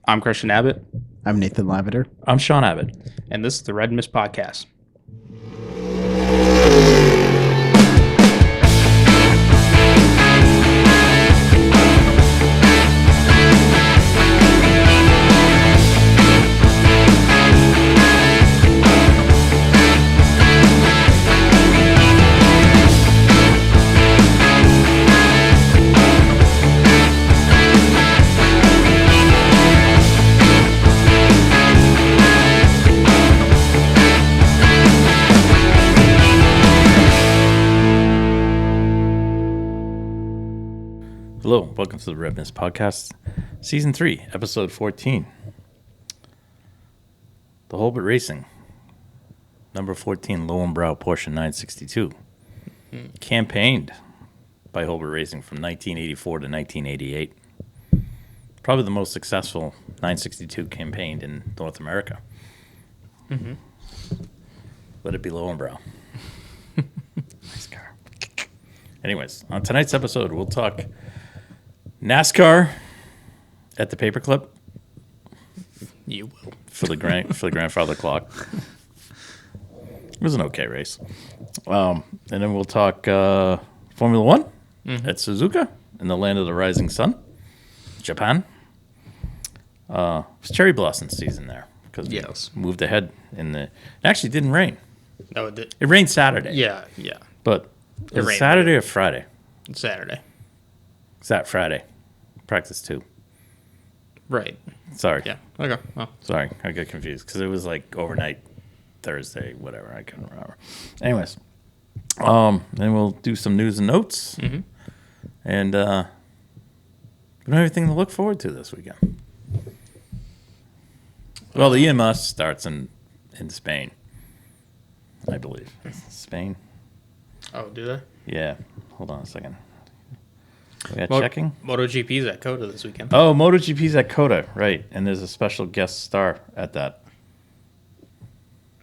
I'm Christian Abbott. I'm Nathan Lavender. I'm Sean Abbott. And this is the Red Mist Podcast. Hello, welcome to the Red Mist Podcast, Season 3, Episode 14. The Holbert Racing, number 14, Lowenbrow Porsche 962, campaigned by Holbert Racing from 1984 to 1988. Probably the most successful 962 campaigned in North America. Mm-hmm. Let it be Lowenbrow. Nice car. Anyways, on tonight's episode, we'll talk NASCAR at the paperclip. You will. For the grandfather clock. It was an okay race. And then we'll talk Formula One at Suzuka in the land of the rising sun, Japan. It was cherry blossom season there because we moved ahead in the. It actually didn't rain. No, it did. It rained Saturday. Yeah. But it was Saturday or Friday? Saturday. Is that Friday? Practice 2. Right. Sorry. Yeah. Okay. Well. Sorry, I got confused because it was like overnight Thursday, whatever. I couldn't remember. Anyways, then we'll do some news and notes, and we have everything to look forward to this weekend. Well, the EMS starts in Spain, I believe. Spain. Oh, do they? Yeah. Hold on a second. We got checking. Moto GP's at COTA this weekend. Oh, Moto GP's at COTA, right? And there's a special guest star at that.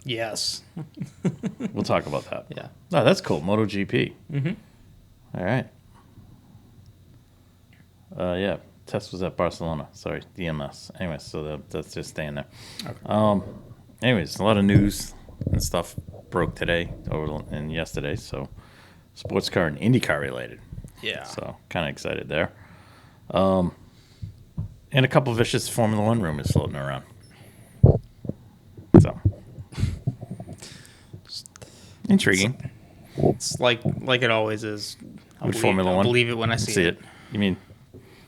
Yes. We'll talk about that. Yeah. Oh, that's cool. Moto GP. All right. Yeah. Test was at Barcelona. Sorry, DMS. Anyways, so that's just staying there. Okay. Anyways, a lot of news and stuff broke today and yesterday. So, sports car and Indycar related. Yeah. So, kind of excited there. And a couple of vicious Formula One rumors floating around. So, intriguing. It's like it always is. I'll believe it when I see it. You mean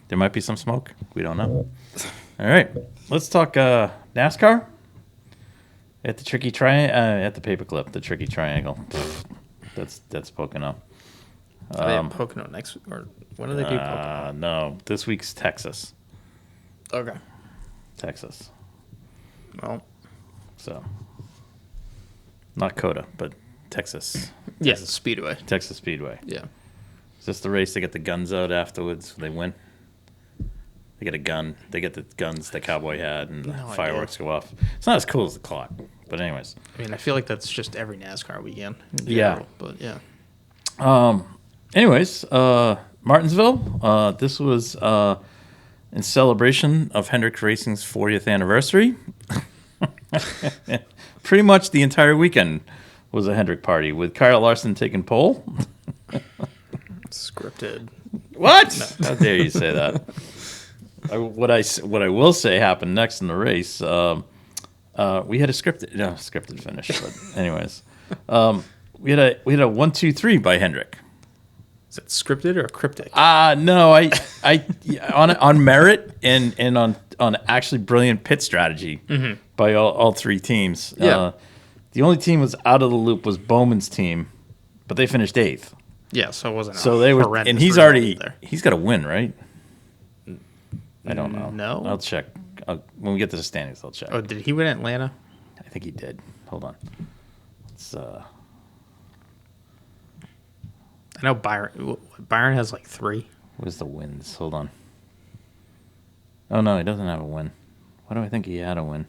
there might be some smoke? We don't know. All right. Let's talk NASCAR at the at the paperclip, the tricky triangle. That's Pocono. Are they in Pocono next week? Or when do they do Pocono? No, this week's Texas. Okay. Texas. Well. So, not COTA, but Texas. Yes, yeah, Speedway. Texas Speedway. Yeah. Is this the race they get the guns out afterwards? They win? They get a gun. They get the guns the cowboy had, and the fireworks go off. It's not as cool as the clock. But anyways. I mean, I feel like that's just every NASCAR weekend. Yeah. But, yeah. Anyways, Martinsville. This was in celebration of Hendrick Racing's 40th anniversary. Pretty much the entire weekend was a Hendrick party with Kyle Larson taking pole. Scripted. What? No. How dare you say that? What I will say happened next in the race. We had a scripted finish, but anyways, we had a 1-2-3 by Hendrick. Is it scripted or cryptic? No, I on merit and on actually brilliant pit strategy by all three teams. Yeah. The only team was out of the loop was Bowman's team, but they finished 8th. Yeah, so it wasn't. So they were, and he's got to win, right? I don't know. No, I'll check when we get to the standings. I'll check. Oh, did he win Atlanta? I think he did. Hold on. It's I know Byron has like 3. Where's the wins? Hold on. Oh no, he doesn't have a win. Why do I think he had a win?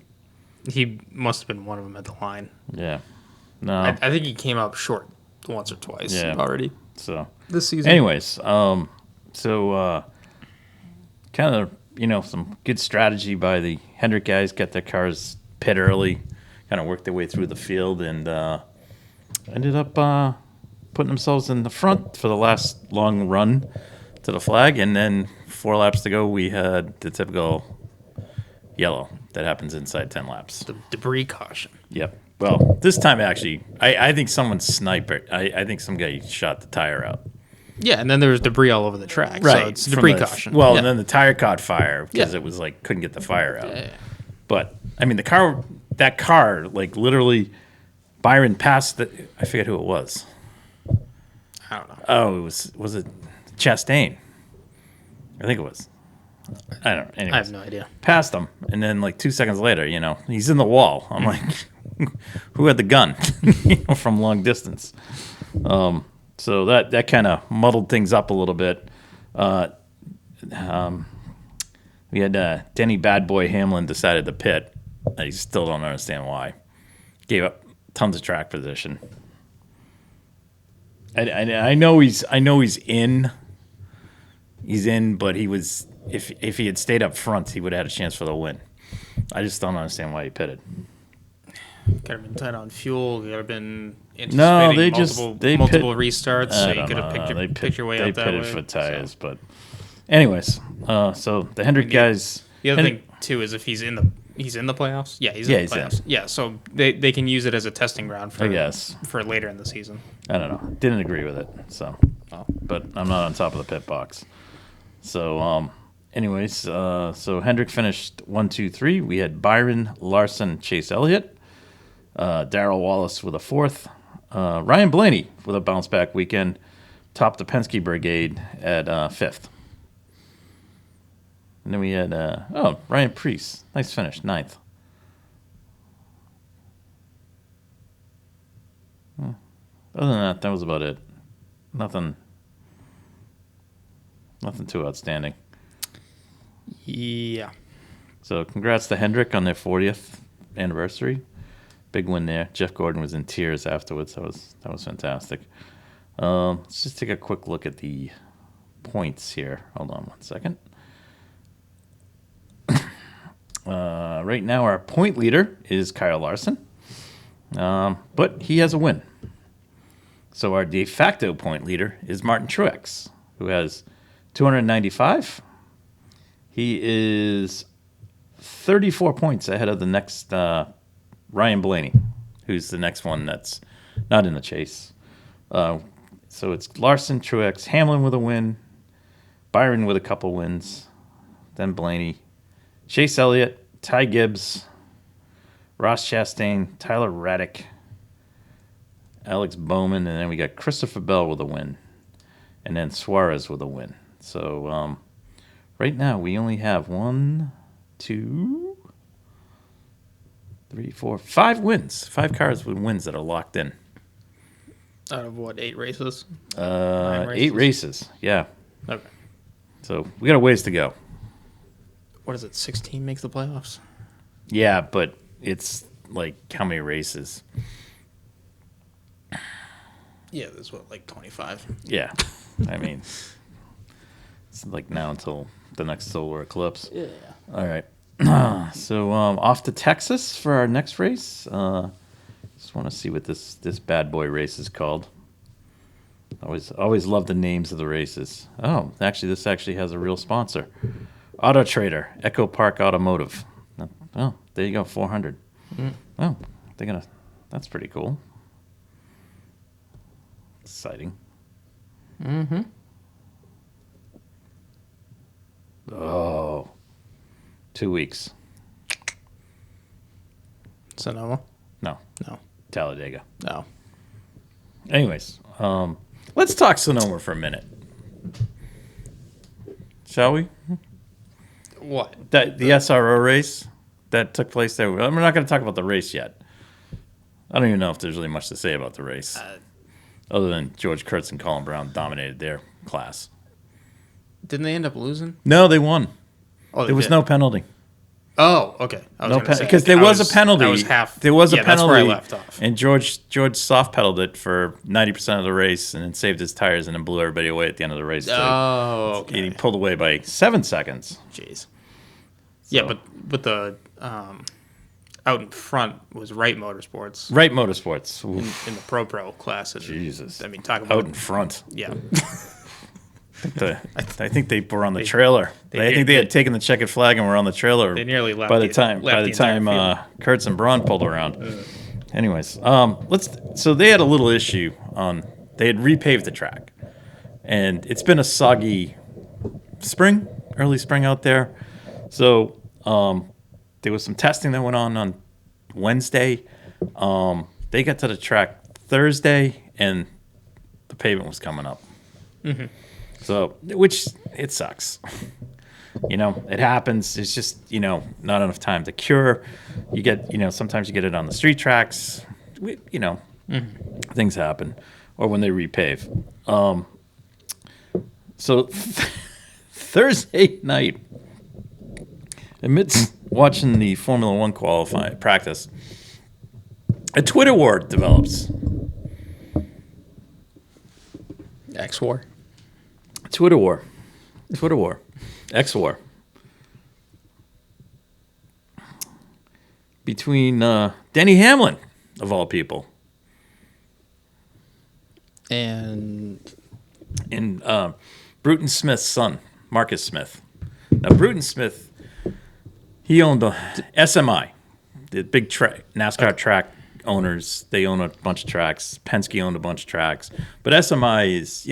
He must have been one of them at the line. Yeah. No. I think he came up short once or twice already. So this season. Anyways, kind of some good strategy by the Hendrick guys, get their cars pit early, kind of work their way through the field, and ended up putting themselves in the front for the last long run to the flag. And then 4 laps to go, we had the typical yellow that happens inside 10 laps. The debris caution. Yep. Well, this time actually, I think someone sniped it. I think some guy shot the tire out. Yeah, and then there was debris all over the track. Right. So it's debris caution. Well, yeah. and then the tire caught fire because Yeah. it was like couldn't get the fire out. Yeah. But I mean, that car, like literally, Byron passed the. I forget who it was. I don't know. Oh, was it Chastain? I think it was. I don't know. Anyways, I have no idea. passed him, and then like 2 seconds later, he's in the wall. I'm like, who had the gun? From long distance. So that kind of muddled things up a little bit. We had Denny Bad Boy Hamlin decided to pit. I still don't understand why. Gave up tons of track position. I know he's in. He's in, but he was if he had stayed up front, he would have had a chance for the win. I just don't understand why he pitted. Could have been tight on fuel. Could have been anticipating multiple restarts. So you could have picked your way out that way. They pitted for tires, but anyways, so the Hendrick guys. The other thing too is if he's in the playoffs. Yeah, he's in the playoffs. Yeah, so they can use it as a testing ground for for later in the season. I don't know. Didn't agree with it. So, but I'm not on top of the pit box. So, anyways, so Hendrick finished 1, 2, 3. We had Byron, Larson, Chase Elliott. Darrell Wallace with a 4th. Ryan Blaney with a bounce back weekend. Topped the Penske Brigade at 5th. And then we had Ryan Preece. Nice finish, 9th. Other than that was about it. Nothing too outstanding. Yeah. So congrats to Hendrick on their 40th anniversary. Big win there. Jeff Gordon was in tears afterwards. That was fantastic. Let's just take a quick look at the points here. Hold on 1 second. Right now, our point leader is Kyle Larson, but he has a win. So our de facto point leader is Martin Truex, who has 295. He is 34 points ahead of the next Ryan Blaney, who's the next one that's not in the chase. So it's Larson, Truex, Hamlin with a win, Byron with a couple wins, then Blaney, Chase Elliott, Ty Gibbs, Ross Chastain, Tyler Reddick, Alex Bowman, and then we got Christopher Bell with a win, and then Suarez with a win. So right now we only have 1, 2, 3, 4, 5 wins. 5 cars with wins that are locked in. Out of what, 8 races? 8 races, yeah. Okay. So we got a ways to go. What is it, 16 makes the playoffs? Yeah, but it's like how many races? Yeah, there's what, like 25? Yeah. I mean, it's like now until the next solar eclipse. Yeah. All right. So off to Texas for our next race. Just want to see what this bad boy race is called. Always love the names of the races. Oh, actually, this actually has a real sponsor. Auto Trader, Echo Park Automotive. Oh, there you go, 400. Oh, that's pretty cool. Exciting. Mm-hmm. Oh, 2 weeks. Sonoma? No, Talladega. No. Anyways, let's talk Sonoma for a minute. Shall we? What? The SRO race that took place there. We're not going to talk about the race yet. I don't even know if there's really much to say about the race. Other than George Kurtz and Colin Brown dominated their class. Didn't they end up losing? No, they won. Oh, there was no penalty. Oh, okay. Because there was a penalty. That was half. There was a penalty. That's where I left off. And George soft pedaled it for 90% of the race, and then saved his tires, and then blew everybody away at the end of the race. Oh, okay. He pulled away by 7 seconds. Jeez. So. Yeah, but the out in front was Wright Motorsports. Wright Motorsports in the Pro class. And, Jesus, I mean, talk about out in front. Yeah. I think they were on the trailer. I think they had taken the checkered flag and were on the trailer. They nearly left. By the time Kurtz and Braun pulled around. Anyways, So they had a little issue on. They had repaved the track, and it's been a soggy early spring out there. So there was some testing that went on Wednesday. They got to the track Thursday, and the pavement was coming up. Mm-hmm. So, which it sucks. It happens. It's just, not enough time to cure. You get, sometimes you get it on the street tracks. Things happen. Or when they repave. So Thursday night, amidst watching the Formula One practice, a Twitter war develops. X-War? Twitter war. X-War. Between Denny Hamlin, of all people, and Bruton Smith's son, Marcus Smith. Now, Bruton Smith, he owned SMI, the big NASCAR track owners. They own a bunch of tracks. Penske owned a bunch of tracks. But SMI is,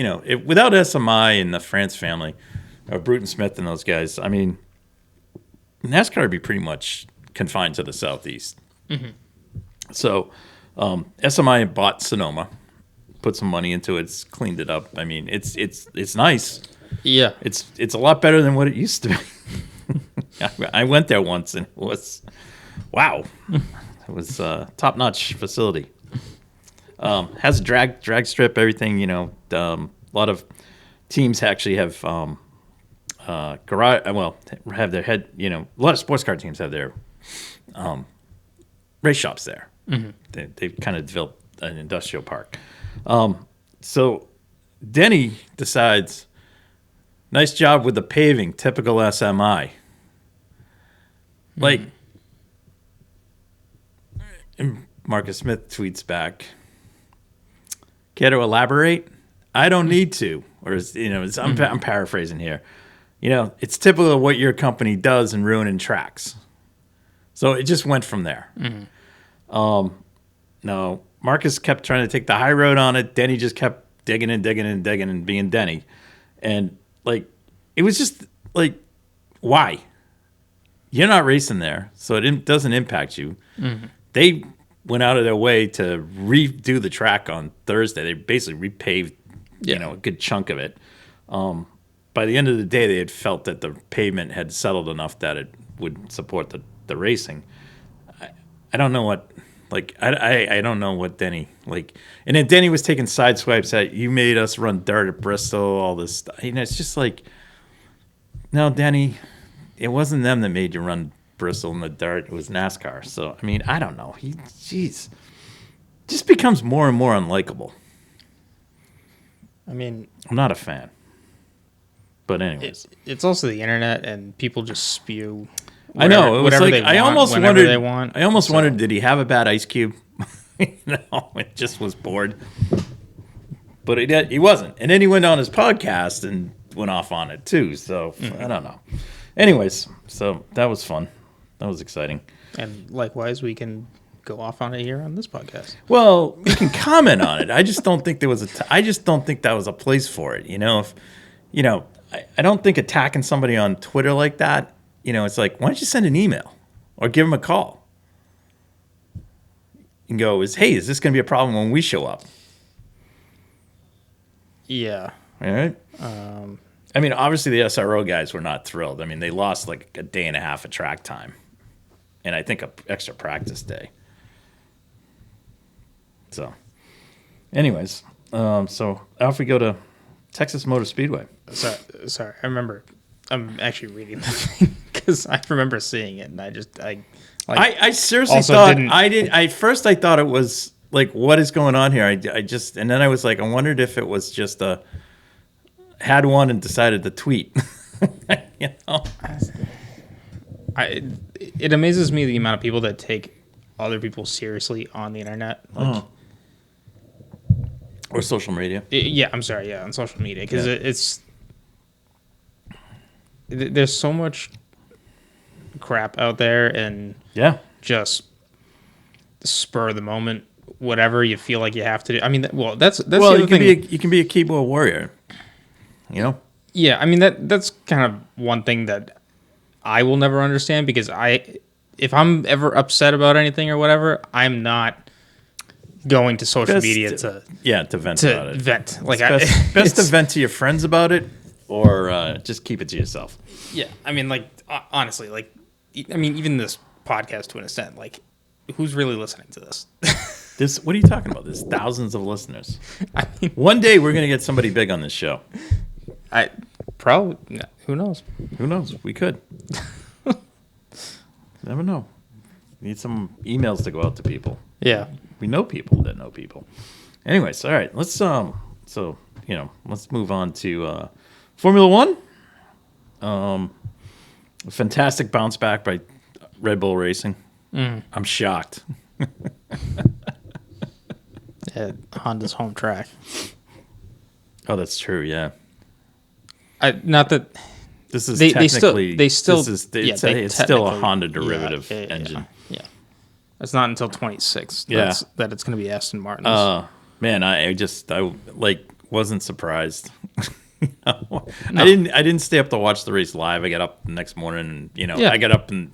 without SMI and the France family, or Bruton Smith and those guys, I mean, NASCAR would be pretty much confined to the Southeast. Mm-hmm. So SMI bought Sonoma, put some money into it, cleaned it up. I mean, it's nice. Yeah. It's a lot better than what it used to be. I went there once, and it was, wow. It was a top-notch facility. Has a drag strip, everything, a lot of teams actually have have their head, a lot of sports car teams have their race shops there. Mm-hmm. They've kind of developed an industrial park. So Denny decides, nice job with the paving, typical SMI. Like, and Marcus Smith tweets back, care to elaborate? I don't need to. Or, I'm paraphrasing here. It's typical of what your company does in ruining tracks. So it just went from there. Mm-hmm. No, Marcus kept trying to take the high road on it. Denny just kept digging and being Denny. And, it was just, why? You're not racing there, so it doesn't impact you. Mm-hmm. They went out of their way to redo the track on Thursday. They basically repaved, a good chunk of it. By the end of the day, they had felt that the pavement had settled enough that it would support the racing. I don't know what, I don't know what Denny, and then Denny was taking side swipes at, you made us run dirt at Bristol, all this stuff. It's just no, Denny, it wasn't them that made you run Bristol in the dirt. It was NASCAR. So, I don't know. Just becomes more and more unlikable. I'm not a fan. But anyways. It's also the internet, and people just spew whatever, I know. It was whatever they I want, almost wondered. They want. I almost wondered, did he have a bad ice cube? It just was bored. But he wasn't. And then he went on his podcast and went off on it too. So, I don't know. Anyways, so that was fun. That was exciting. And likewise, we can go off on it here on this podcast. Well, we can comment on it. I just don't think there was I just don't think that was a place for it. I don't think attacking somebody on Twitter like that, it's like, why don't you send an email or give them a call and go, hey, is this going to be a problem when we show up? Yeah. All right. Obviously the SRO guys were not thrilled. They lost a day and a half of track time, and I think an extra practice day. So, anyways, so off we go to Texas Motor Speedway. Sorry, I remember. I'm actually reading the thing because I remember seeing it, and I seriously thought at first I thought it was what is going on here? And then I was I wondered if it was just had one and decided to tweet. It amazes me the amount of people that take other people seriously on the internet. Like, or social media. I'm sorry. Yeah, on social media. Because there's so much crap out there, and just spur of the moment, whatever you feel like you have to do. I mean, that's the other thing. You can be a keyboard warrior, you know. Yeah, I mean that's kind of one thing that I will never understand, because if I'm ever upset about anything or whatever, I'm not going to social media to vent about it. Vent. Like, best to vent to your friends about it, or just keep it to yourself. Yeah, I mean, like, honestly, like, I mean, even this podcast to an extent, like, who's really listening to this? What are you talking about? There's thousands of listeners. I mean, one day we're gonna get somebody big on this show. Who knows? Who knows? We could. Never know. Need some emails to go out to people. Yeah. We know people that know people. Anyways, all right. Let's let's move on to Formula One. Fantastic bounce back by Red Bull Racing. I'm shocked. At Honda's home track. Oh, that's true. Yeah. Not that this is it's still a Honda derivative engine. Yeah. It's not until 26 that it's going to be Aston Martin's. Man, I wasn't surprised. No. I didn't stay up to watch the race live. I got up the next morning and I got up and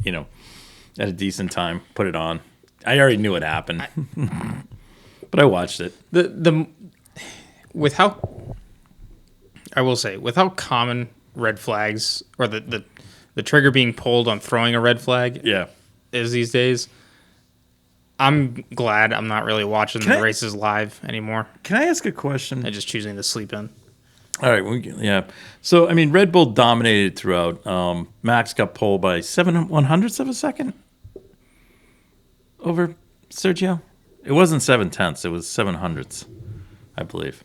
at a decent time, put it on. I already knew what happened. But I watched it. With how common red flags, or the trigger being pulled on throwing a red flag is these days, I'm glad I'm not really watching the races live anymore. Can I ask a question? And just choosing to sleep in. All right. So, I mean, Red Bull dominated throughout. Max got pulled by 7/100ths of a second over Sergio. It wasn't 7/10ths. It was 7/100ths, I believe.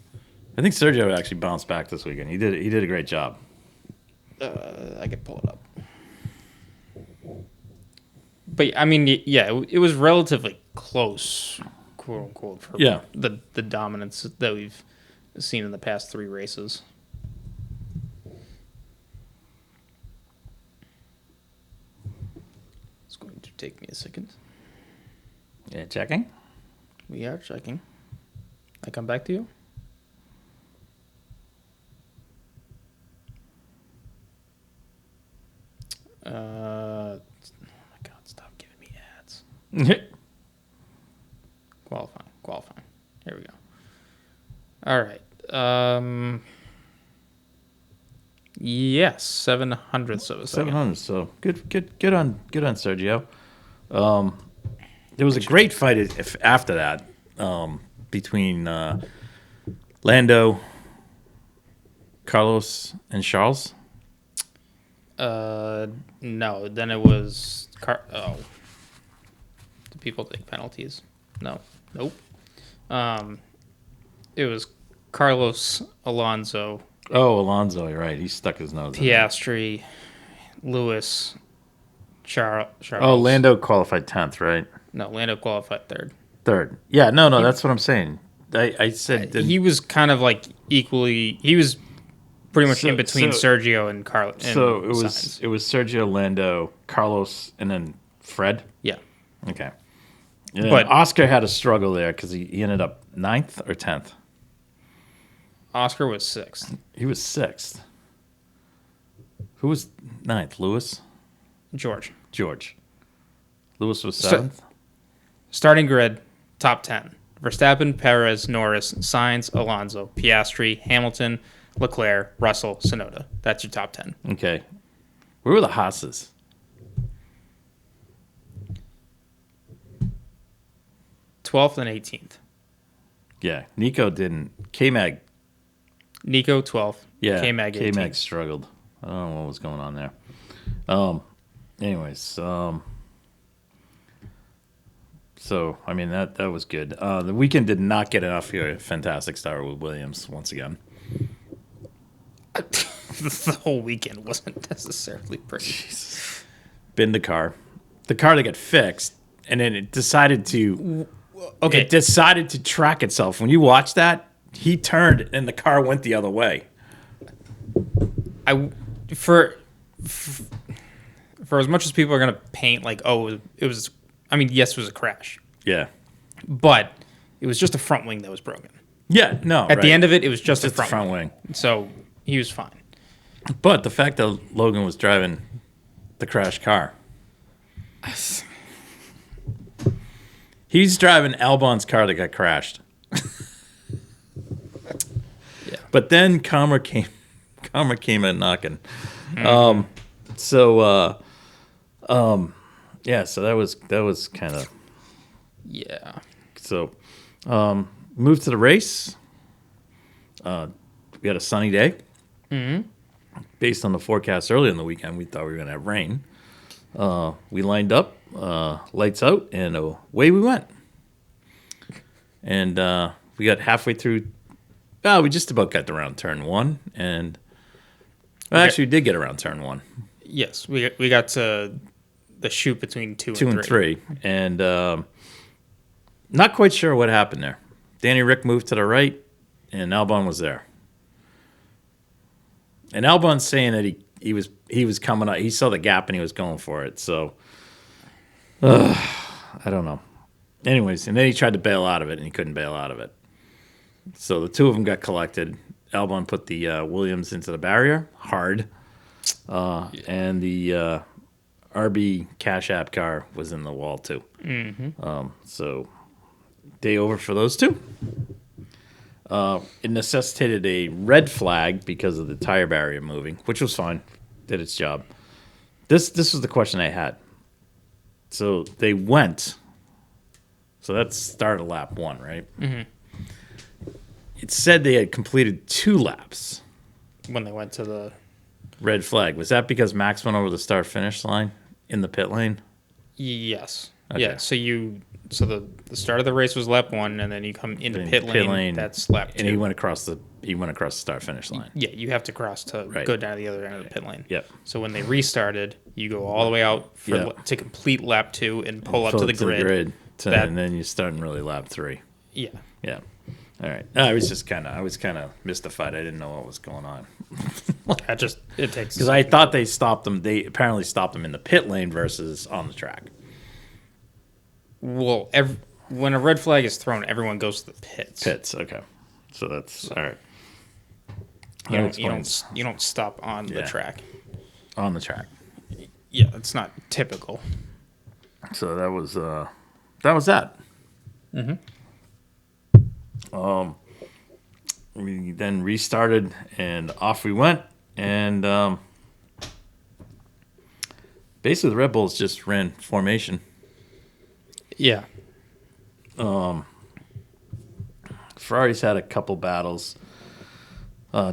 I think Sergio actually bounced back this weekend. He did a great job. I could pull it up. But, I mean, it was relatively close, quote unquote, for the dominance that we've seen in the past 3 races. It's going to take me a second. Yeah, checking. We are checking. I come back to you. Oh my God! Stop giving me ads. Qualifying. Here we go. All right. Yes, 7/100ths of a second. 7/100ths. So good on Sergio. There was a great fight after that between Lando, Carlos, and Charles. No. Then it was Do people take penalties? No. Nope. It was Carlos, Alonso. Oh, Alonso, you're right. He stuck his nose. Piastri, Lewis, Charles. Oh, Lando qualified 10th, right? No, Lando qualified 3rd. 3rd. Yeah, no, that's what I'm saying. I said he was kind of like equally. He was pretty much in between Sergio and Carlos. So it was Sergio, Lando, Carlos, and then Fred. Yeah. Okay. Yeah, but Oscar had a struggle there because he ended up 9th or 10th. Oscar was 6th. He was 6th. Who was 9th? Lewis? George. Lewis was 7th? Starting grid, top 10. Verstappen, Perez, Norris, Sainz, Alonso, Piastri, Hamilton, Leclerc, Russell, Tsunoda. That's your top 10. Okay. Where were the Haas's? Twelfth and 18th. Yeah, Nico didn't. K-Mag. Nico 12th. Yeah, K-Mag 18th. K-Mag struggled. I don't know what was going on there. Anyways, so I mean that was good. The weekend did not get enough here. A fantastic start with Williams once again. The whole weekend wasn't necessarily pretty. Jesus. Indycar, the car that got fixed, and then it decided to track itself. When you watch that, he turned and the car went the other way. For as much as people are gonna paint like, oh, it was. I mean, yes, it was a crash. Yeah. But it was just a front wing that was broken. Yeah, no. At the end of it, it was just a front wing. So he was fine. But the fact that Logan was driving the crashed car. He's driving Albon's car that got crashed. Yeah. But then Karma came in knocking. So that was kind of. Yeah. So, moved to the race. We had a sunny day. Mm-hmm. Based on the forecast early in the weekend, we thought we were going to have rain. We lined up, lights out, and away we went. And we got halfway through. We just about got around turn one, and actually, we did get around turn one. Yes, we got to the chute between two and three, and not quite sure what happened there. Danny Rick moved to the right, and Albon was there. And Albon's saying that he was coming up. He saw the gap and he was going for it. So, I don't know. Anyways, and then he tried to bail out of it, and he couldn't bail out of it. So the two of them got collected. Albon put the Williams into the barrier hard, and the RB Cash App car was in the wall too. Mm-hmm. So day over for those two. It necessitated a red flag because of the tire barrier moving, which was fine. Did its job. This was the question I had. So they went. So that's start of lap one, right? Mm-hmm. It said they had completed 2 laps. When they went to the red flag. Was that because Max went over the start-finish line in the pit lane? Yes. Okay. Yeah, so the start of the race was lap 1, and then you come into pit lane. That's lap 2. And he went across the start-finish line. Yeah, you have to cross to go down to the other end of the pit lane. Yep. So when they restarted, you go all the way out to complete lap 2 and pull up to the grid. And then you start in really lap 3. Yeah. Yeah. All right. I was kind of mystified. I didn't know what was going on. It takes because I thought they stopped them. They apparently stopped them in the pit lane versus on the track. Well, when a red flag is thrown, everyone goes to the pits. Pits. Okay. So that's all right. You don't stop on the track. On the track. Yeah, it's not typical. So that was that. Mm-hmm. We then restarted and off we went, and basically the Red Bulls just ran formation. Yeah. Ferrari's had a couple battles.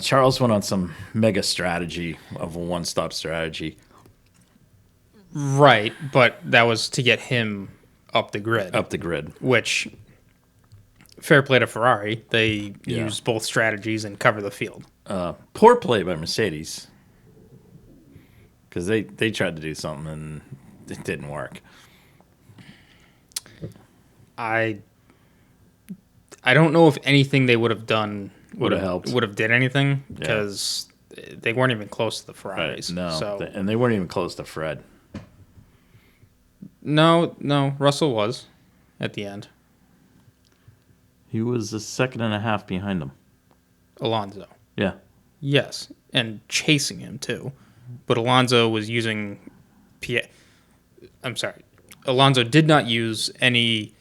Charles went on some mega strategy of a one-stop strategy. Right, but that was to get him up the grid. Which, fair play to Ferrari. They used both strategies and cover the field. Poor play by Mercedes. Because they tried to do something and it didn't work. I don't know if anything they would have done would have helped. Would have did anything because they weren't even close to the Ferraris. Right, no, and they weren't even close to Fred. No, Russell was at the end. He was a second and a half behind him. Alonso. Yeah. Yes, and chasing him too. But Alonso was using I'm sorry. Alonso did not use any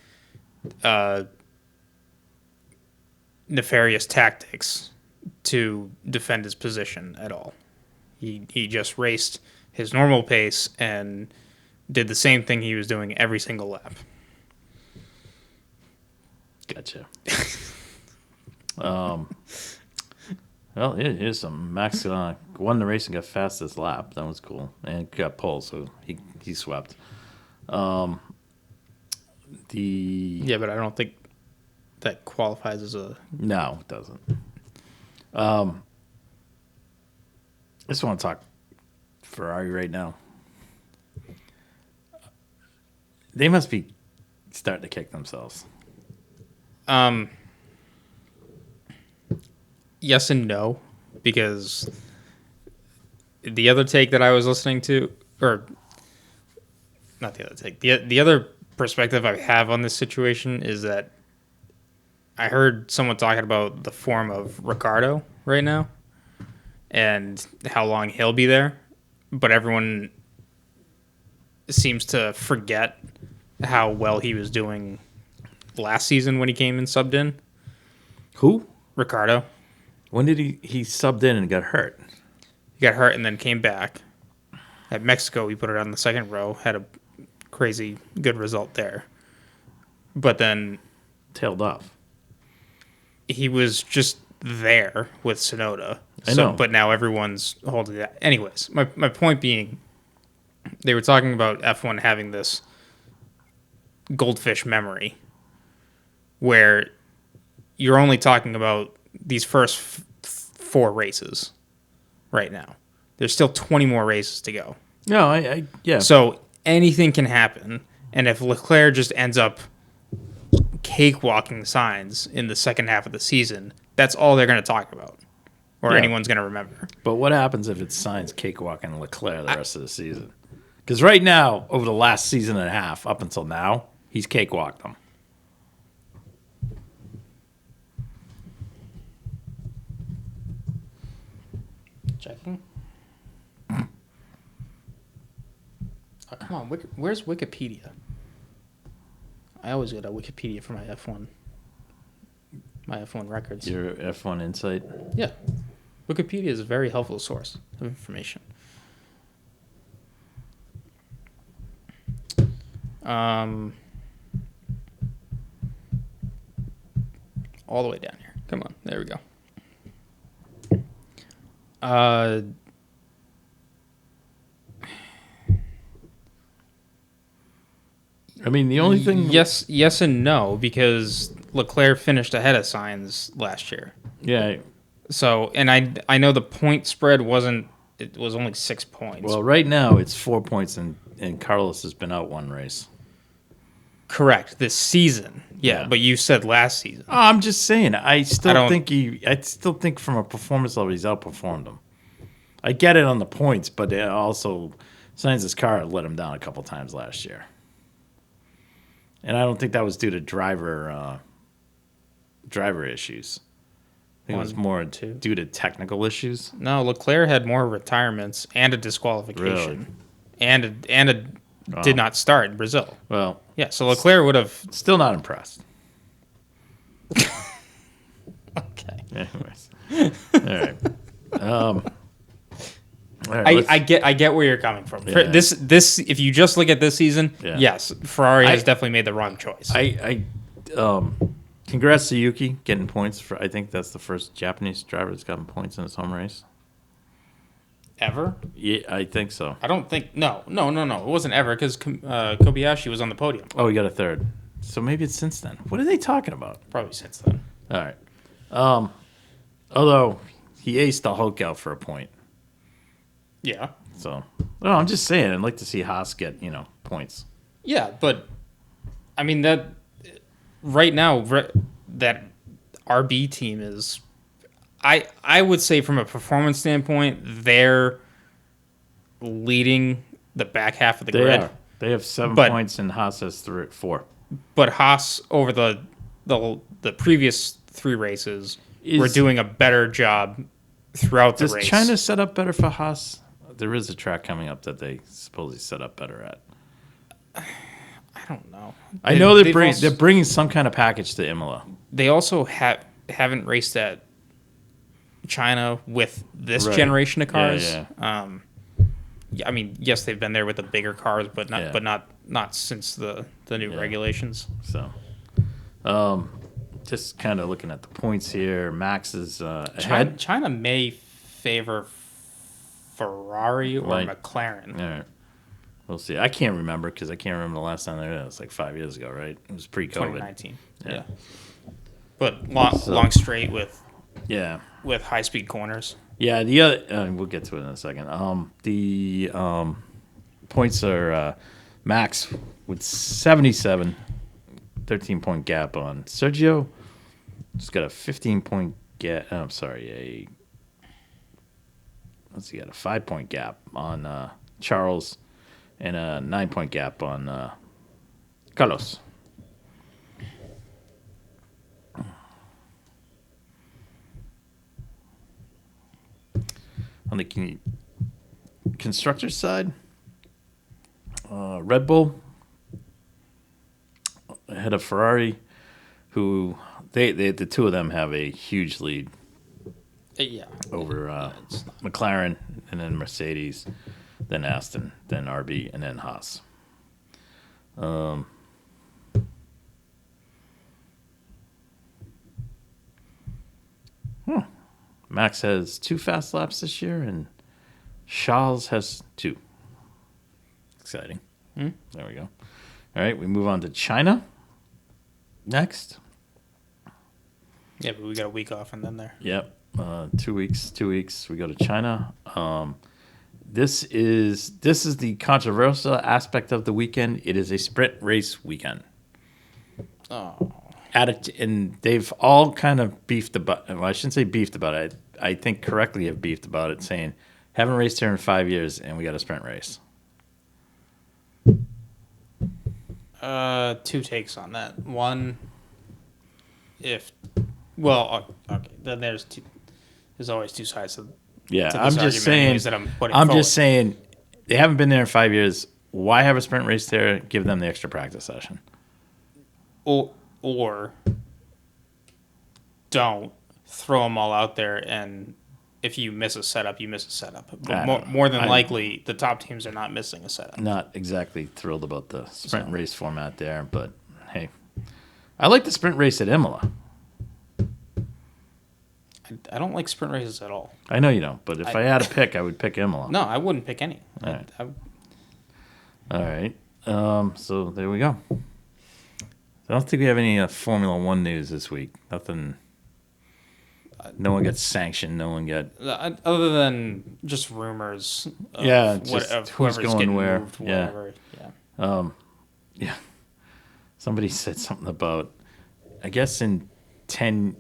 nefarious tactics to defend his position at all. He just raced his normal pace and did the same thing he was doing every single lap. Gotcha. Well, here's some. Max won the race and got fastest lap. That was cool. And got pole, so he swept. Yeah, but I don't think that qualifies as a... No, it doesn't. I just want to talk Ferrari right now. They must be starting to kick themselves. Yes and no, because the other take that I was listening to, or not the other take, the other perspective I have on this situation is that I heard someone talking about the form of Ricardo right now and how long he'll be there, but everyone seems to forget how well he was doing last season when he came and subbed in. Who? Ricardo. When did he subbed in and got hurt? He got hurt and then came back. At Mexico, he put it on the second row, had a crazy good result there. But then Tailed off. he was just there with Tsunoda. I know. But now everyone's holding that. Anyways, my point being, they were talking about F1 having this goldfish memory where you're only talking about these first 4 races right now. There's still 20 more races to go. No, yeah. So anything can happen. And if Leclerc just ends up cakewalking Sainz in the second half of the season, that's all they're going to talk about. Or anyone's going to remember. But what happens if it's Sainz cakewalking Leclerc the rest of the season? Because right now, over the last season and a half, up until now, he's cakewalked them. Checking. Oh, come on. Where's Wikipedia? I always go to Wikipedia for my F1 records. Your F1 insight? Yeah. Wikipedia is a very helpful source of information. All the way down here. Come on. There we go. I mean, the only thing... Yes and no, because Leclerc finished ahead of Sainz last year. Yeah. So, and I know the point spread wasn't... It was only 6 points. Well, right now, it's 4 points, and Carlos has been out one race. Correct. This season. Yeah, but you said last season. Oh, I'm just saying. I still think from a performance level, he's outperformed him. I get it on the points, but also Sainz's car let him down a couple times last year. And I don't think that was due to driver issues. I think it was more due to technical issues. No, Leclerc had more retirements and a disqualification. Really? And did not start in Brazil. Well, yeah, so Leclerc would have... Still not impressed. Okay. Anyways. All right. I get where you're coming from. Yeah. This if you just look at this season, yes, Ferrari has definitely made the wrong choice. Congrats to Yuki getting points for. I think that's the first Japanese driver that's gotten points in his home race. Ever? Yeah, I think so. I don't think no. It wasn't ever because Kobayashi was on the podium. Oh, he got a third. So maybe it's since then. What are they talking about? Probably since then. All right. Although he aced the Hulk out for a point. Yeah. So, well, I'm just saying, I'd like to see Haas get, points. Yeah, but I mean that right now that RB team is, I would say from a performance standpoint, they're leading the back half of the grid. They have 7 points and Haas has 4. But Haas over the previous 3 races were doing a better job throughout the race. Does China set up better for Haas? There is a track coming up that they supposedly set up better at. I don't know. I know they're bringing some kind of package to Imola. They also haven't raced at China with this generation of cars. Yeah. I mean, yes, they've been there with the bigger cars, but not since the new regulations. So, just kind of looking at the points here. Max is ahead. China may favor Ferrari or McLaren. All right. We'll see. I can't remember because I can't remember the last time they were there. It was like 5 years ago, right? It was pre-COVID. 2019. Yeah. But long straight with high-speed corners. Yeah, the other we'll get to it in a second. The points are Max with 77, 13-point gap on Sergio. Just got a 15-point gap. I'm sorry, he got a 5-point gap on Charles and a 9-point gap on Carlos. On the constructor's side, Red Bull ahead of Ferrari, who the two of them have a huge lead over McLaren, and then Mercedes, then Aston, then RB, and then Haas. Max has 2 fast laps this year, and Charles has 2. Exciting. There we go. All right, we move on to China next. Yeah, but we got a week off and then there. Yep, 2 weeks. 2 weeks. We go to China. This is the controversial aspect of the weekend. It is a sprint race weekend. Oh. And they've all kind of beefed about. Well, I shouldn't say beefed about it. I think correctly have beefed about it, saying haven't raced here in 5 years and we got a sprint race. 2 takes on that. One, okay, then there's always 2 sides to I'm just saying. Just saying they haven't been there in 5 years. Why have a sprint race there? Give them the extra practice session. Or don't throw them all out there, and if you miss a setup, you miss a setup. But more than likely, the top teams are not missing a setup. Not exactly thrilled about the sprint race format there, but hey, I like the sprint race at Imola. I don't like sprint races at all. I know you don't, but if I had to pick, I would pick Imola. No, I wouldn't pick any. All right. So there we go. I don't think we have any Formula One news this week. Nothing. No one gets sanctioned. No one got. Other than just rumors. Of who's going where. Moved, whatever. Yeah. Somebody said something about, I guess in 10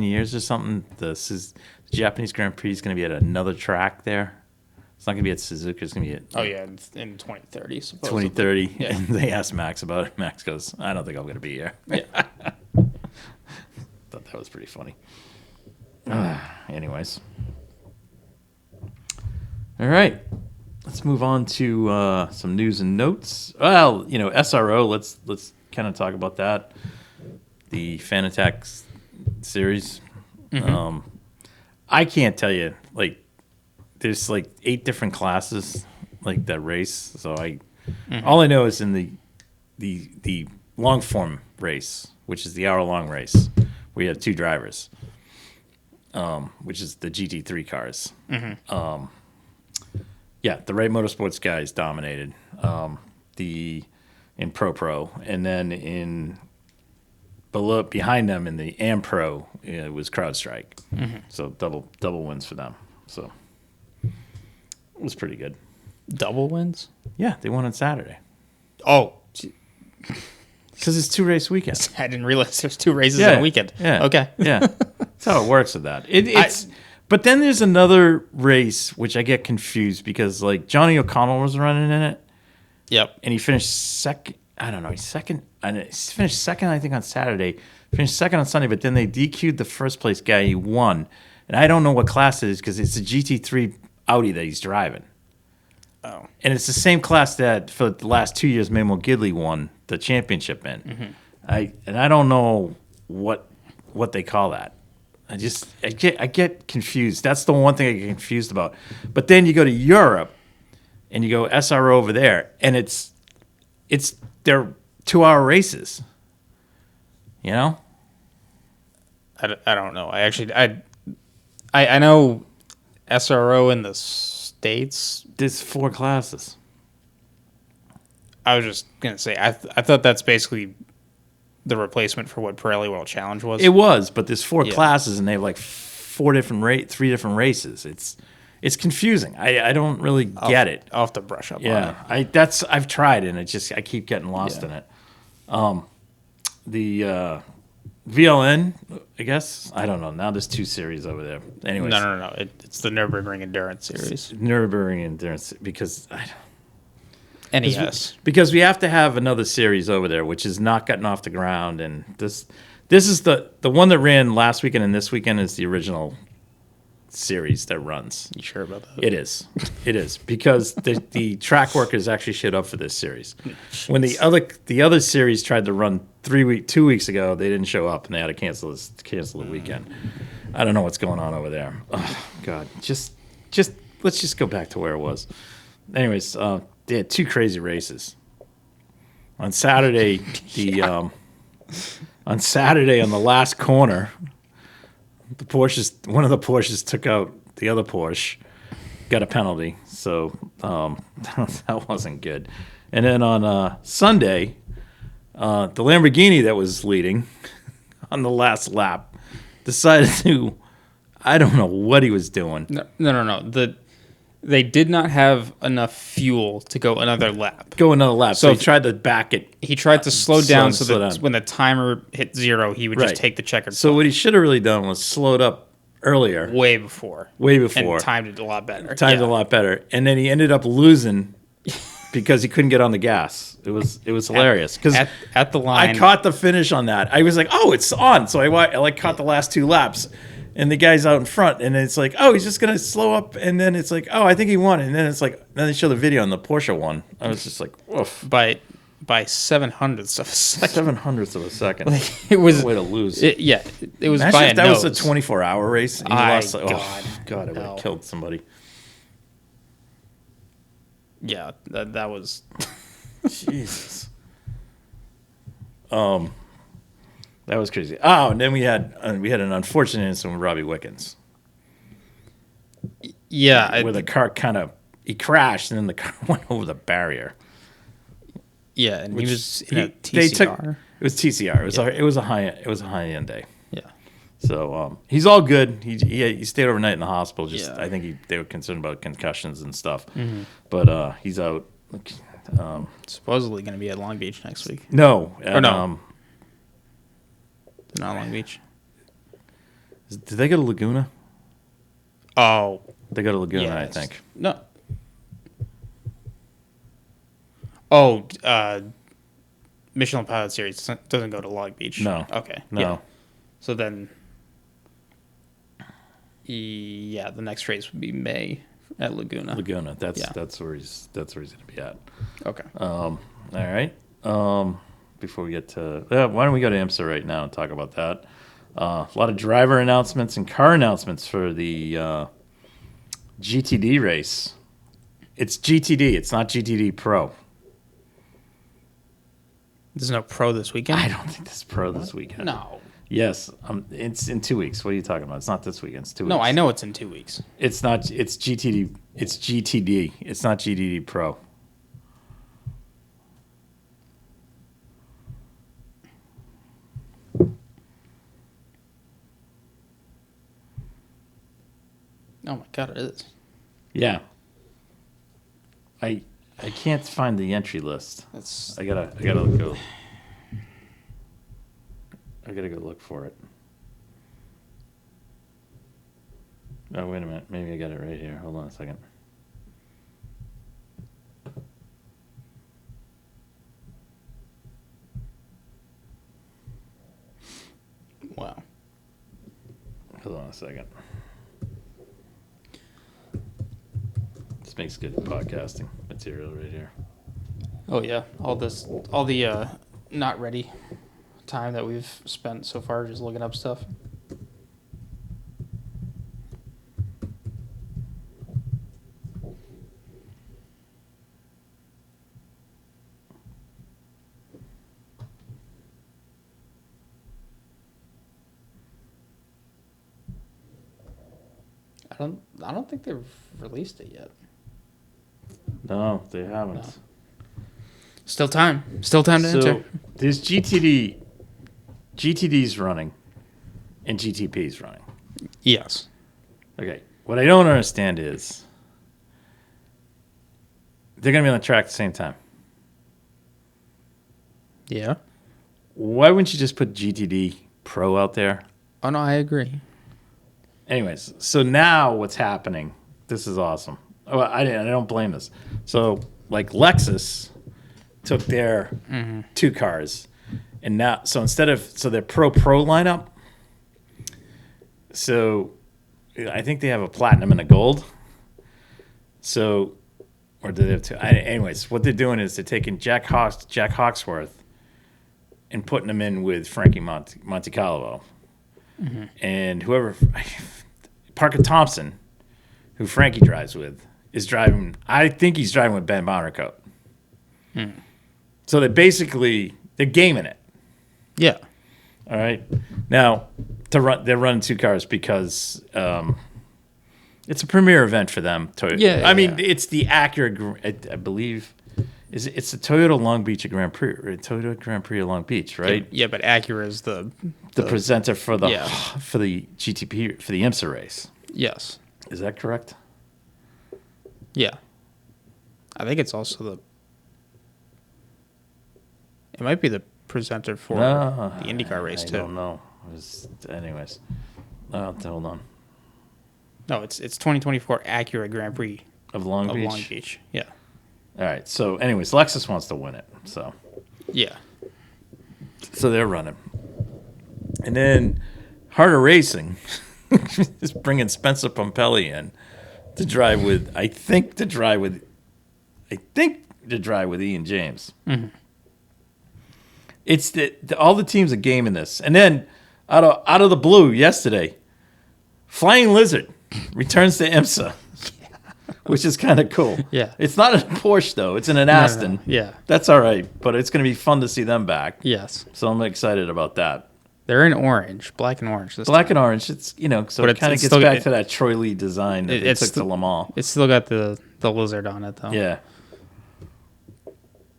years or something, the Japanese Grand Prix is going to be at another track there. It's not going to be at Suzuka. It's going to be at... in 2030, supposedly. 2030. Yeah. And they asked Max about it. Max goes, I don't think I'm going to be here. Yeah. Thought that was pretty funny. Anyways. All right. Let's move on to some news and notes. Well, SRO, let's kind of talk about that. The Fan Attack series. Mm-hmm. I can't tell you, there's 8 different classes that race. So all I know is in the long form race, which is the hour-long race, we have 2 drivers, which is the GT3 cars. Mm-hmm. The Wright Motorsports guys dominated in Pro, and then behind them in the Am Pro, it was CrowdStrike. Mm-hmm. So double wins for them. So it was pretty good. Double wins? Yeah, they won on Saturday. Oh. Because it's 2 race weekends. I didn't realize there's 2 races in a weekend. Yeah. Okay. Yeah. That's how it works with that. But then there's another race, which I get confused because, Johnny O'Connell was running in it. Yep. And he finished second. I don't know. He finished second, I think, on Saturday. Finished second on Sunday, but then they DQ'd the first place guy. He won. And I don't know what class it is because it's a GT3 Audi that he's driving. Oh. And it's the same class that for the last 2 years Memo Gidley won the championship in. Mm-hmm. I don't know what they call that. I get confused. That's the one thing I get confused about. But then you go to Europe and you go SRO over there, and they're 2-hour races. I don't know. I know SRO in the States. There's 4 classes. I was just gonna say I thought that's basically the replacement for what Pirelli World Challenge was. It was, but there's 4 classes and they have 3 different races. it's confusing. I don't really get it. I'll have to brush up on it. Yeah, I've tried and I keep getting lost in it. The VLN, I guess. I don't know. Now there's 2 series over there. Anyways, No. It's the Nürburgring Endurance Series. Nürburgring Endurance because NES. because we have to have another series over there, which is not gotten off the ground. And this is the one that ran last weekend and this weekend is the original series that runs. You sure about that? It is because the track workers actually showed up for this series. When the other series tried to run 2 weeks ago, they didn't show up and they had to cancel the weekend. I don't know what's going on over there. Oh, God, just let's just go back to where it was. Anyways, they had 2 crazy races on Saturday. On Saturday on the last corner. One of the Porsches took out the other Porsche, got a penalty, so that wasn't good. And then on Sunday, the Lamborghini that was leading on the last lap decided to, I don't know what he was doing. No. They did not have enough fuel to go another lap. So he tried to back it. He tried to slow down so that when the timer hit 0, he would just take the checkered. So what he should have really done was slowed up earlier. Way before. And timed it a lot better. A lot better. And then he ended up losing because he couldn't get on the gas. It was hilarious. Because at the line. I caught the finish on that. I was like, oh, it's on. So I caught the last 2 laps. And the guy's out in front, and it's like, oh, he's just gonna slow up, and then it's like, oh, I think he won, and then it's like, then they show the video, and the Porsche won. I was just like, woof. By 7/100ths of a second. 7/100ths of a second. Like, it was a way to lose. It was Imagine by if a that nose. was a 24-hour race. And lost, God, it would have killed somebody. Yeah, that was. Jesus. That was crazy. Oh, and then we had an unfortunate incident with Robbie Wickens. Yeah, where the car he crashed and then the car went over the barrier. Yeah, and he was in a TCR. It was TCR. It was a high end day. Yeah. So he's all good. He stayed overnight in the hospital. I think they were concerned about concussions and stuff. Mm-hmm. But he's out. Supposedly going to be at Long Beach next week. No. No. Not Long Beach. Did they go to Laguna? Oh. They go to Laguna, yes. I think. No. Oh, Michelin Pilot Series doesn't go to Long Beach. No. Okay. No. Yeah. So then, the next race would be May at Laguna. That's where he's going to be at. Okay. All right. Before we get to why don't we go to IMSA right now and talk about that? A lot of driver announcements and car announcements for the GTD race. It's GTD. It's not GTD Pro. There's no Pro this weekend? I don't think there's Pro this weekend. No. Yes. It's in 2 weeks. What are you talking about? It's not this weekend. It's 2 weeks. No, I know it's in 2 weeks. It's not. It's GTD. It's GTD. It's not GTD Pro. Oh my God, it is. Yeah. I can't find the entry list. I gotta go. I gotta go look for it. Oh, wait a minute. Maybe I got it right here. Hold on a second. Wow. Hold on a second. This makes good podcasting material right here. Oh yeah, all the not ready time that we've spent so far just looking up stuff. I don't think they've released it yet. No, they haven't. No. Still time to enter. So there's GTD's running, and GTP's running. Yes. Okay. What I don't understand is they're going to be on the track at the same time. Yeah. Why wouldn't you just put GTD Pro out there? Oh, no, I agree. Anyways, so now what's happening? This is awesome. Oh, I don't blame this. So, like Lexus took their two cars, and now so their Pro lineup. So, I think they have a platinum and a gold. So, or do they have two? Anyways, what they're doing is they're taking Jack Hawksworth and putting him in with Frankie Montecalvo. And whoever, Parker Thompson, who Frankie drives with, is driving. I think he's driving with Ben Bonnercoat. So they're gaming it. Yeah. All right. Now they're running two cars because it's a premier event for them. I mean, it's the Acura. I believe. It's the Toyota Long Beach Grand Prix, right? Toyota Grand Prix of Long Beach, right? Yeah, but Acura is the presenter for the GTP for the IMSA race. Yes. Is that correct? Yeah. I think it's also it might be the presenter for the IndyCar race too. I don't know. Anyways, hold on. No, it's 2024 Acura Grand Prix of Long Beach. Yeah. All right. So, anyways, Lexus wants to win it. So. Yeah. So they're running, and then Harder Racing is bringing Spencer Pompelli in to drive with. I think to drive with Ian James. Mm-hmm. It's all the teams are gaming this, and then out of the blue yesterday, Flying Lizard returns to IMSA. Which is kind of cool. Yeah. It's not a Porsche, though. It's in an Aston. No. Yeah. That's all right. But it's going to be fun to see them back. Yes. So I'm excited about that. They're in orange. Black and orange. Black and orange. It's, so it kind of gets back to that Troy Lee design that they took to Le Mans. It's still got the lizard on it, though. Yeah.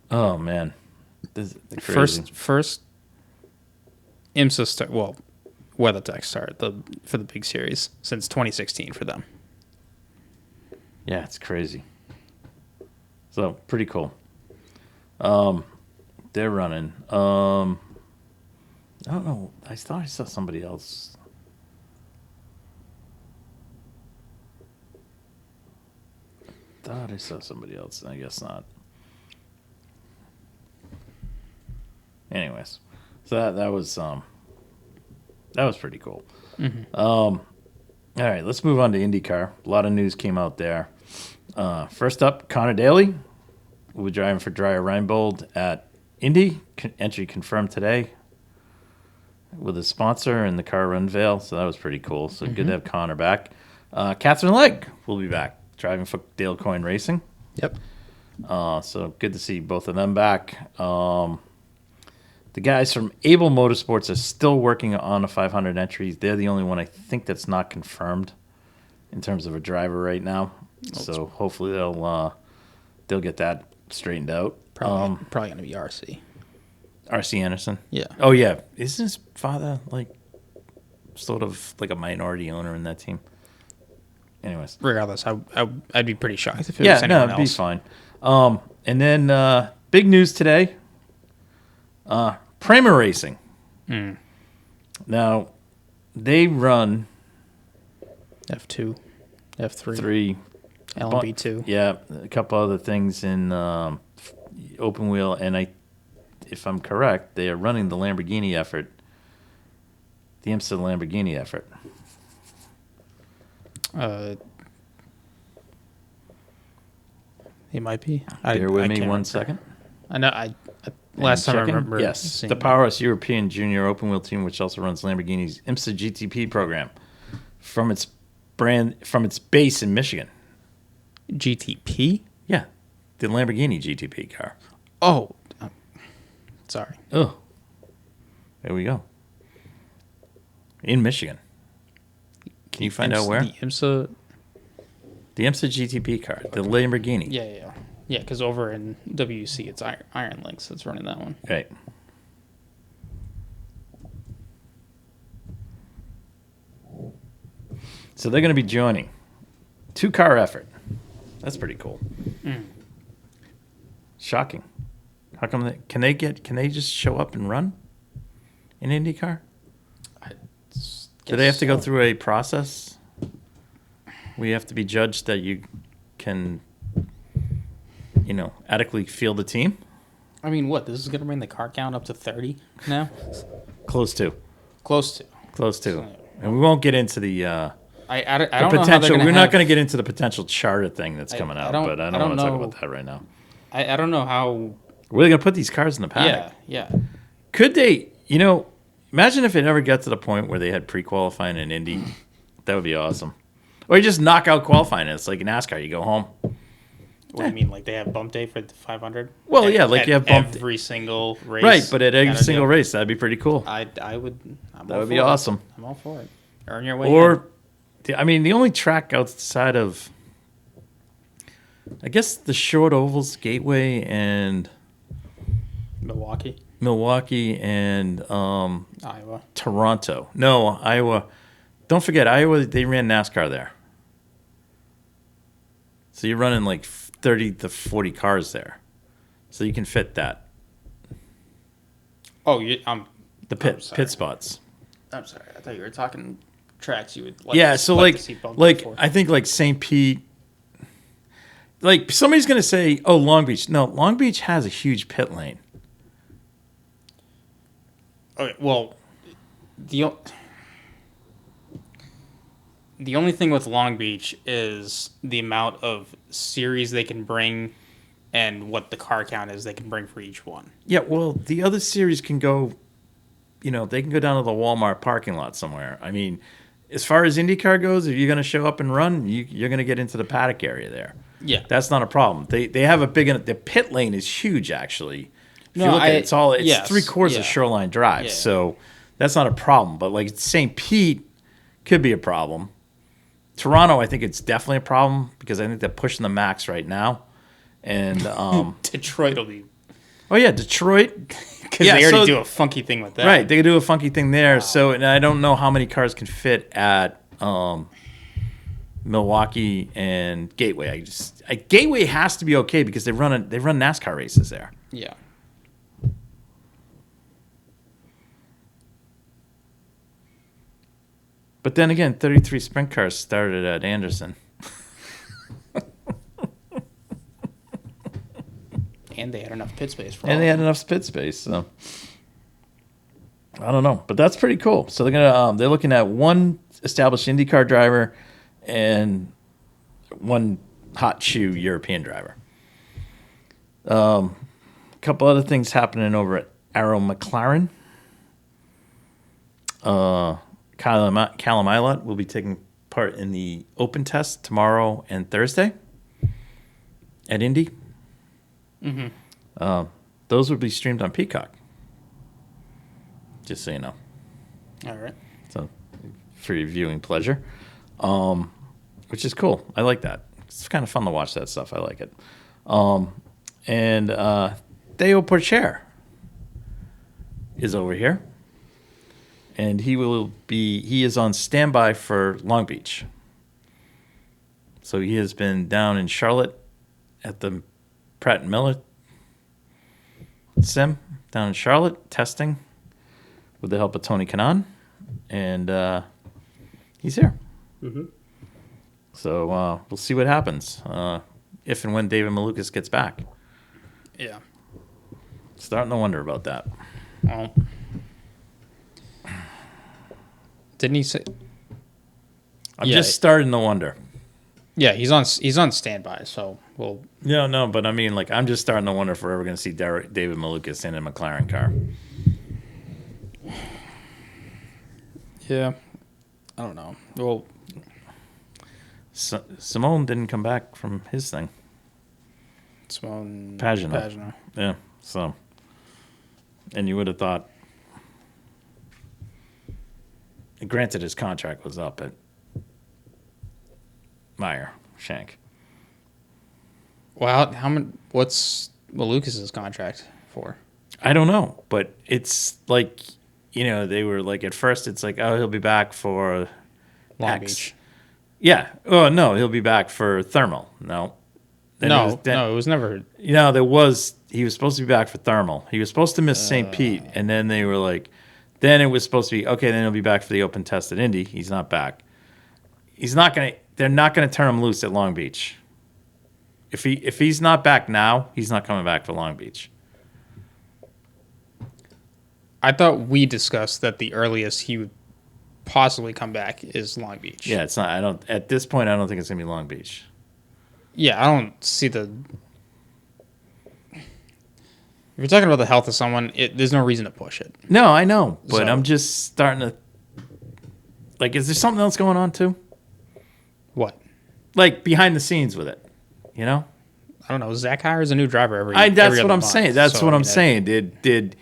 Oh, man. This is crazy. First IMSA start, WeatherTech start for the big series since 2016 for them. Yeah, it's crazy. So, pretty cool. They're running. I don't know. I thought I saw somebody else. I guess not. Anyways, so that was pretty cool. Mm-hmm. All right, let's move on to IndyCar. A lot of news came out there. First up, Connor Daly will be driving for Dreyer Reinbold at Indy. Entry confirmed today with a sponsor and the car unveil, so that was pretty cool. So good to have Connor back. Katherine Legge will be back driving for Dale Coyne Racing. Yep. So good to see both of them back. The guys from Able Motorsports are still working on a 500 entries. They're the only one I think that's not confirmed in terms of a driver right now. So hopefully they'll get that straightened out. Probably going to be RC. RC Anderson? Yeah. Oh, yeah. Isn't his father sort of like a minority owner in that team? Anyways. Regardless, I'd be pretty shocked if it was anyone else. Yeah, it'd be fine. And then big news today. Prema Racing. Now, they run F2, F3, 3, LMP2. Yeah, a couple other things in open wheel, and if I'm correct, they are running the Lamborghini effort, the IMSA Lamborghini effort. He might be. Bear with me one second. I know. Last time I remember. Yes, the Powerhouse European Junior Open Wheel team, which also runs Lamborghini's IMSA GTP program, from its base in Michigan. GTP? Yeah, the Lamborghini GTP car. Oh, sorry. Oh, there we go. In Michigan. Can you find out where? The IMSA GTP car, the Lamborghini. Yeah, because over in WC, it's Iron Links that's running that one. Right. So they're going to be joining 2-car effort. That's pretty cool. Shocking. How come can they just show up and run in IndyCar? Do they have to go through a process? We have to be judged that you can, adequately field the team? I mean, what? This is going to bring the car count up to 30 now? Close to. Close to. And we won't get into the I don't potential. know how they're gonna We're not have- going to get into the potential charter thing that's coming out, but I don't want to talk know. about that right now. I don't know how. Where are they going to put these cars in the paddock? Yeah. Could they, imagine if it ever got to the point where they had pre-qualifying in Indy. That would be awesome. Or you just knock out qualifying. It's like in NASCAR. You go home. What do you mean? Like they have bump day for the 500? Well, yeah, like you have bump every single race. Right, but at every single race, that'd be pretty cool. I would. That would be awesome. I'm all for it. Earn your way. Or, the only track outside of, I guess, the short ovals, Gateway and Milwaukee and Iowa. Toronto. No, Iowa. Don't forget, Iowa, they ran NASCAR there. So you're running like 30 to 40 cars there. So you can fit that. Oh, the pit spots. I'm sorry. I thought you were talking tracks you would to see I think like St. Pete. Like somebody's going to say, "Oh, Long Beach." No, Long Beach has a huge pit lane. Okay, well, the only thing with Long Beach is the amount of series they can bring and what the car count is they can bring for each one. Yeah, well, the other series can go, they can go down to the Walmart parking lot somewhere. I mean, as far as IndyCar goes, if you're going to show up and run, you're going to get into the paddock area there. Yeah. That's not a problem. They have a big, the pit lane is huge, actually. If you look at it, it's 3/4 of Shoreline Drive, Yeah. So that's not a problem. But like St. Pete could be a problem. Toronto, I think it's definitely a problem because I think they're pushing the max right now. And Detroit will be. Oh yeah, Detroit. Because they already do a funky thing with that. Right, they could do a funky thing there. Wow. So, and I don't know how many cars can fit at Milwaukee and Gateway. Gateway has to be okay because they run NASCAR races there. Yeah. But then again, 33 sprint cars started at Anderson. And they had enough pit space for so I don't know, but that's pretty cool. So they're looking at one established IndyCar driver and one hot shoe European driver. A couple other things happening over at Arrow McLaren. Callum Ilott will be taking part in the open test tomorrow and Thursday at Indy. Mm-hmm. Those would be streamed on Peacock. Just so you know. All right. So, for your viewing pleasure, which is cool. I like that. It's kind of fun to watch that stuff. I like it. And Theo Porcher is over here, and he is on standby for Long Beach. So he has been down in Charlotte at the Pratt & Miller sim down in Charlotte testing with the help of Tony Kanaan, and he's here. Mm-hmm. So we'll see what happens if and when David Malukas gets back. Yeah. Starting to wonder about that. Well, didn't he say? I'm just starting to wonder. Yeah, he's on standby, so we'll. Yeah, no, but I mean, like, I'm just starting to wonder if we're ever going to see David Malukas in a McLaren car. Yeah, I don't know. Well, Simone didn't come back from his thing. Simone Pagenaud. Yeah, so. And you would have thought. Granted, his contract was up at Meyer Shank. Well, what's Malukas' contract for? I don't know, but it's like, they were like, at first it's like, oh, he'll be back for Long X. Beach. Yeah. Oh no, he'll be back for thermal. No. Then No, it was never. He was supposed to be back for thermal. He was supposed to miss St. Pete, and then they were like, then it was supposed to be okay. Then he'll be back for the open test at Indy. He's not back. They're not gonna turn him loose at Long Beach. If he's not back now, he's not coming back for Long Beach. I thought we discussed that the earliest he would possibly come back is Long Beach. Yeah, it's not. At this point, I don't think it's gonna be Long Beach. Yeah, I don't see the. If you're talking about the health of someone, there's no reason to push it. No, I know, but So- I'm just starting to. Like, is there something else going on too? What? Like behind the scenes with it, you know? I don't know. Zach hires a new driver every. That's every what other I'm month. saying. That's So, what I I'm mean, saying. Did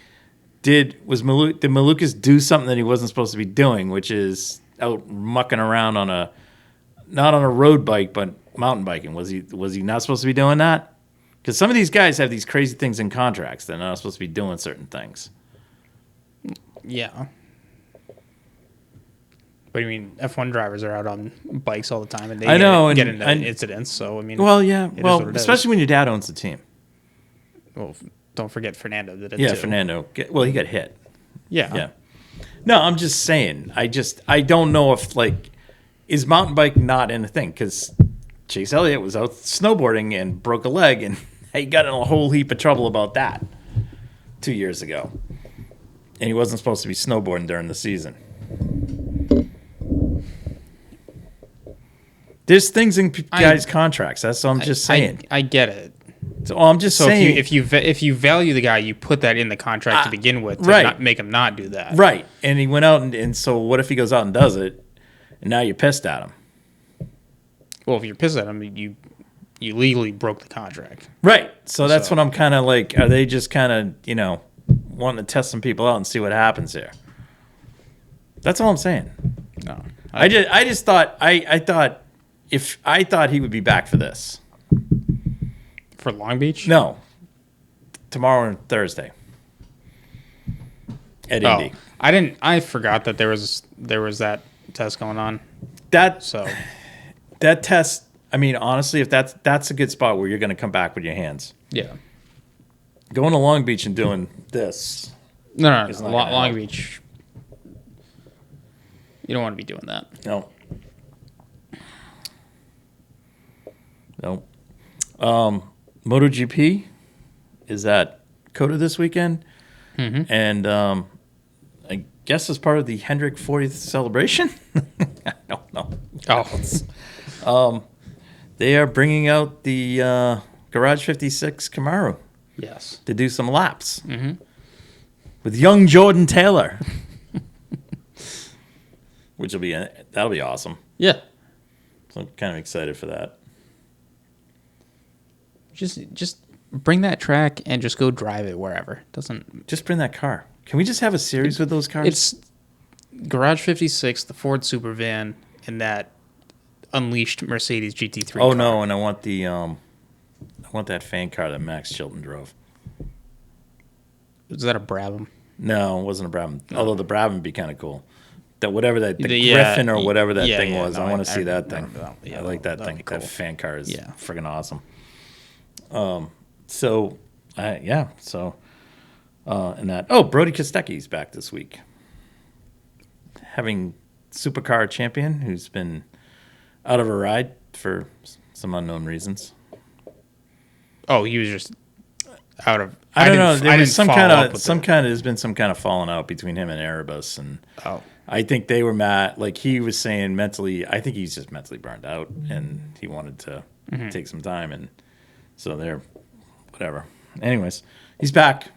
Malukas do something that he wasn't supposed to be doing, which is out mucking around not on a road bike, but mountain biking? Was he not supposed to be doing that? Because some of these guys have these crazy things in contracts. They're not supposed to be doing certain things. Yeah. But I mean, F1 drivers are out on bikes all the time, and they get into incidents. So I mean, well, yeah, it is what it is. especially when your dad owns the team. Well, don't forget Fernando did it Yeah, too. Fernando. He got hit. Yeah. Yeah. No, I'm just saying. I don't know if is mountain bike not in the thing? Because Chase Elliott was out snowboarding and broke a leg, and he got in a whole heap of trouble about that 2 years ago. And he wasn't supposed to be snowboarding during the season. There's things in guys' contracts. That's what I'm just saying. I get it. So I'm just saying. If you value the guy, you put that in the contract to begin with to right. not make him not do that. Right. And he went out, and so what if he goes out and does it, and now you're pissed at him? Well, if you're pissed at him, you legally broke the contract. Right. So that's what I'm kind of like. Are they just kind of, wanting to test some people out and see what happens here? That's all I'm saying. No. I just thought I thought he would be back for this. For Long Beach? No. Tomorrow and Thursday. At Indy. I forgot that there was that test going on. That test, I mean, honestly, if that's a good spot where you're going to come back with your hands. Yeah. Going to Long Beach and doing this. No. It's not Long help. Beach. You don't want to be doing that. No. Moto GP is at COTA this weekend. Mm-hmm. And I guess as part of the Hendrick 40th celebration. I don't know. Oh. They are bringing out the Garage 56 Camaro Yes. to do some laps Mm-hmm. with young Jordan Taylor. That'll be awesome. Yeah. So I'm kind of excited for that. Just bring that track and just go drive it wherever. Doesn't Just bring that car. Can we just have a series with those cars? It's Garage 56, the Ford Super Van, and that unleashed Mercedes GT3. Oh car. no, and I want that fan car that Max Chilton drove. Was that a Brabham? No, it wasn't a Brabham. Although the Brabham would be kind of cool. That whatever that the Yeah, Griffin or whatever that thing yeah, was. no, I want to I see that remember thing. that. Yeah, I like that that'd thing. be cool. That fan car is Yeah. friggin' awesome. So and that. Oh, Brody Kostecki's back this week. Having supercar champion who's been out of a ride for some unknown reasons. Oh, he was just out of. I don't know. There was there's been some kind of falling out between him and Erebus, and Oh. I think they were mad. Like he was saying mentally, I think he's just mentally burned out, and he wanted to take some time, and so they're whatever. Anyways, he's back,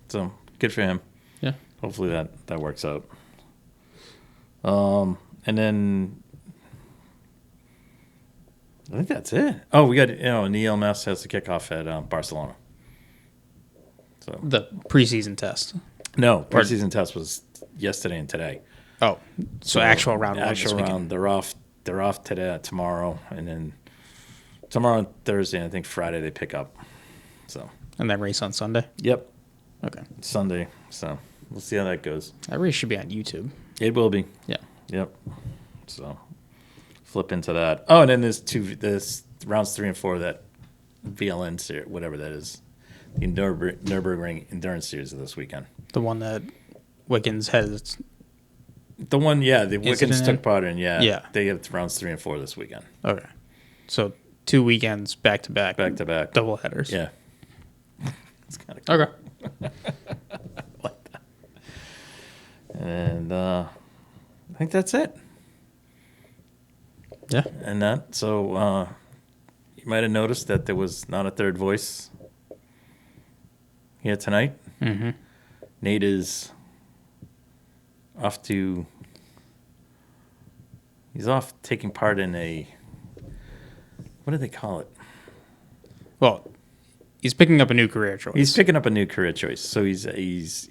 so good for him. Yeah. Hopefully that works out. And then I think that's it. Oh, we got and the ELMS has the kickoff at Barcelona. So The preseason test. no, preseason test was yesterday and today. Oh, so actual round one. Actual this round. They're off today, tomorrow, and then tomorrow and Thursday. And I think Friday they pick up. So And then race on Sunday. yep, Okay. Sunday. So we'll see how that goes. That race should be on YouTube. It will be. Yeah. Yep. So flip into that. Oh, and then there's rounds 3 and 4 that VLN series, whatever that is, the Nürburgring Endurance Series of this weekend. The one that Wiggins has. The one, the Wiggins took part in. Yeah. They have rounds 3 and 4 this weekend. Okay, so 2 weekends back to back. Back to back. Double headers. Yeah. It's kind of cool. Okay. Like that. And I think that's it. Yeah. And that, so you might have noticed that there was not a third voice here tonight. Mm-hmm. Nate is off taking part in what do they call it? Well, he's picking up a new career choice. He's picking up a new career choice. So he's a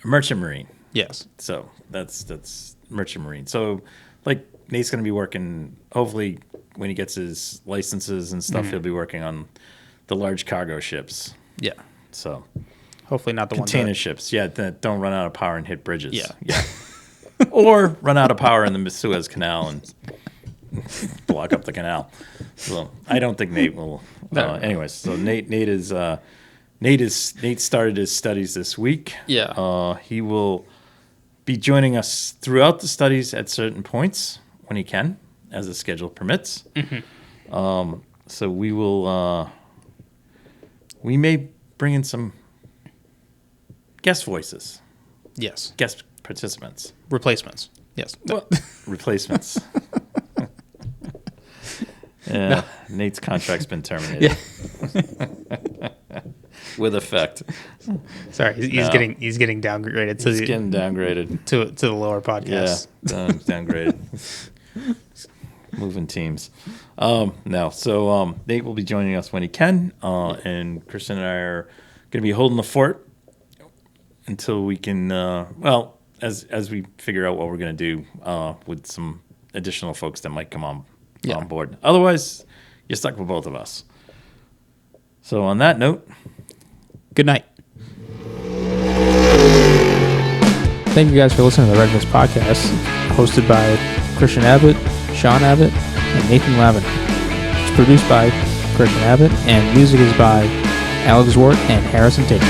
merchant marine. Yes. So that's merchant marine. So like Nate's going to be working, hopefully when he gets his licenses and stuff, he'll be working on the large cargo ships. Yeah. So hopefully not the container ones ships. Yeah, that don't run out of power and hit bridges. Yeah. Or run out of power in the Suez Canal and block up the canal. So I don't think Nate will. Anyways, so Nate started his studies this week. Yeah. He will be joining us throughout the studies at certain points when he can, as the schedule permits. Mm-hmm. So we will. We may bring in some guest voices. Yes. Guest participants. Replacements. Yes. Well, replacements. Yeah, no. Nate's contract's been terminated. Yeah. With effect. Sorry, he's getting downgraded He's getting downgraded to the lower podcast. Yeah, downgraded. Moving teams. No, so Nate will be joining us when he can, and Kristen and I are going to be holding the fort until we can. As we figure out what we're going to do with some additional folks that might come on board. Otherwise, you're stuck with both of us. So on that note, good night. Thank you guys for listening to the Redness Podcast, hosted by Christian Abbott, Sean Abbott, and Nathan Lavin. It's produced by Christian Abbott, and music is by Alex Wart and Harrison Tate.